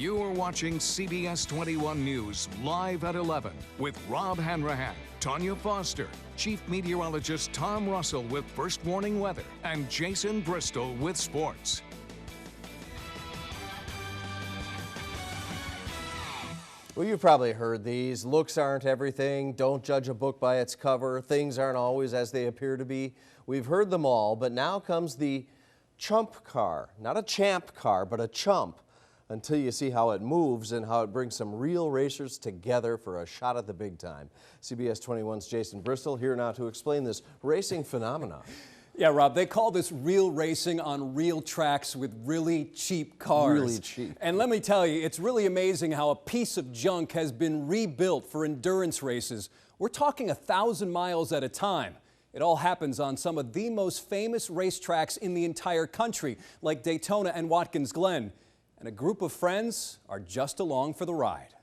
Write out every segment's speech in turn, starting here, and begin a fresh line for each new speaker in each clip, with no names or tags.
You are watching CBS 21 News live at 11 with Rob Hanrahan, Tanya Foster, Chief Meteorologist Tom Russell with First Warning Weather, and Jason Bristol with Sports.
Well, you've probably heard these. Looks aren't everything. Don't judge a book by its cover. Things aren't always as they appear to be. We've heard them all, but now comes the Chump car. Not a champ car, but a chump. Until you see how it moves and how it brings some real racers together for a shot at the big time. CBS 21's Jason Bristol here now to explain this racing phenomenon.
Yeah, Rob, they call this real racing on real tracks with really cheap cars.
Really cheap.
And let me tell you, it's really amazing how a piece of junk has been rebuilt for endurance races. We're talking 1,000 miles at a time. It all happens on some of the most famous racetracks in the entire country, like Daytona and Watkins Glen. And a group of friends are just along for the ride.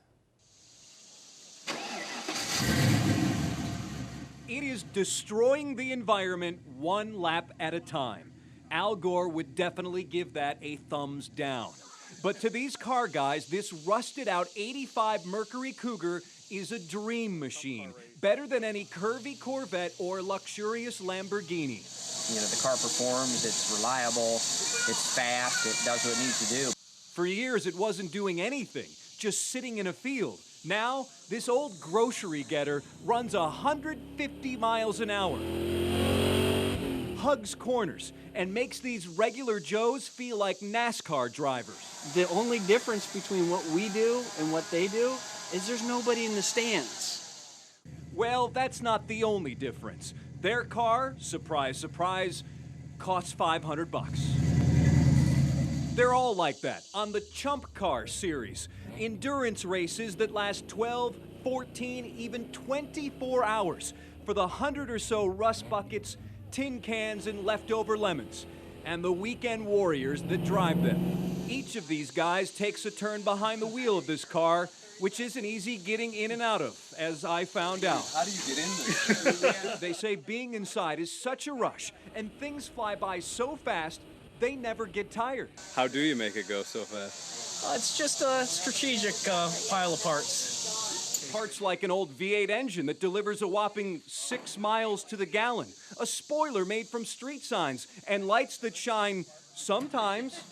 It is destroying the environment one lap at a time. Al Gore would definitely give that a thumbs down. But to these car guys, this rusted out 85 Mercury Cougar is a dream machine. Better than any curvy Corvette or luxurious Lamborghini.
You know, the car performs, it's reliable, it's fast, it does what it needs to do.
For years, it wasn't doing anything, just sitting in a field. Now, this old grocery getter runs 150 miles an hour, hugs corners, and makes these regular Joes feel like NASCAR drivers.
The only difference between what we do and what they do is there's nobody in the stands.
Well, that's not the only difference. Their car, surprise, surprise, costs $500. They're all like that on the ChumpCar series. Endurance races that last 12, 14, even 24 hours for the 100 or so rust buckets, tin cans, and leftover lemons, and the weekend warriors that drive them. Each of these guys takes a turn behind the wheel of this car, which isn't easy getting in and out of, as I found out.
How do you get in there?
They say being inside is such a rush, and things fly by so fast, they never get tired.
How do you make it go so fast?
It's just a strategic pile of parts.
Parts like an old V8 engine that delivers a whopping 6 miles to the gallon, a spoiler made from street signs, and lights that shine sometimes,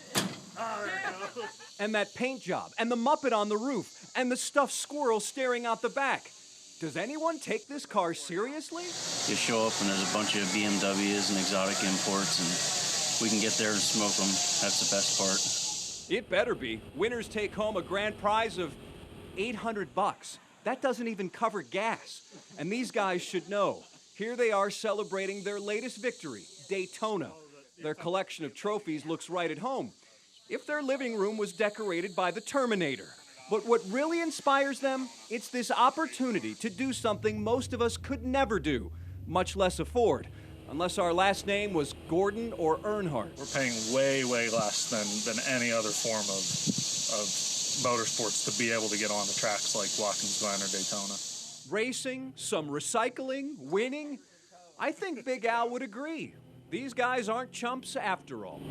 and that paint job, and the Muppet on the roof, and the stuffed squirrel staring out the back. Does anyone take this car seriously?
You show up and there's a bunch of BMWs and exotic imports, and we can get there and smoke them. That's the best part.
It better be. Winners take home a grand prize of $800. That doesn't even cover gas. And these guys should know. Here they are celebrating their latest victory, Daytona. Their collection of trophies looks right at home. If their living room was decorated by the Terminator. But what really inspires them, it's this opportunity to do something most of us could never do, much less afford. Unless our last name was Gordon or Earnhardt.
We're paying way, way less than any other form of motorsports to be able to get on the tracks like Watkins Glen or Daytona.
Racing, some recycling, winning. I think Big Al would agree. These guys aren't chumps after all.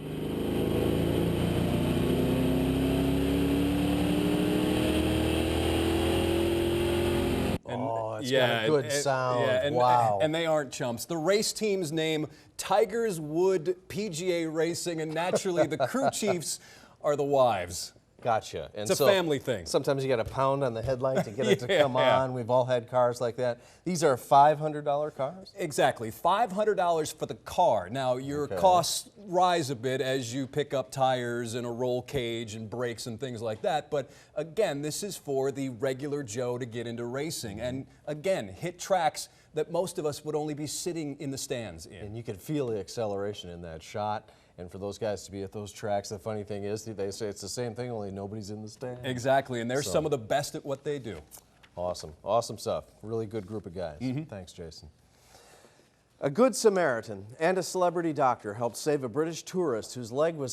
It's got a good sound. Wow.
And they aren't chumps. The race team's name, Tigers Wood PGA Racing, and naturally the crew chiefs are the wives.
Gotcha. And
it's a family thing.
Sometimes you got to pound on the headlight to get it to come on. We've all had cars like that. These are $500 cars?
Exactly. $500 for the car. Now, your costs rise a bit as you pick up tires and a roll cage and brakes and things like that. But again, this is for the regular Joe to get into racing. And again, hit tracks that most of us would only be sitting in the stands in.
And you can feel the acceleration in that shot. And for those guys to be at those tracks, the funny thing is, they say it's the same thing, only nobody's in the stand.
Exactly, and they're some of the best at what they do.
Awesome. Awesome stuff. Really good group of guys. Thanks, Jason. A good Samaritan and a celebrity doctor helped save a British tourist whose leg was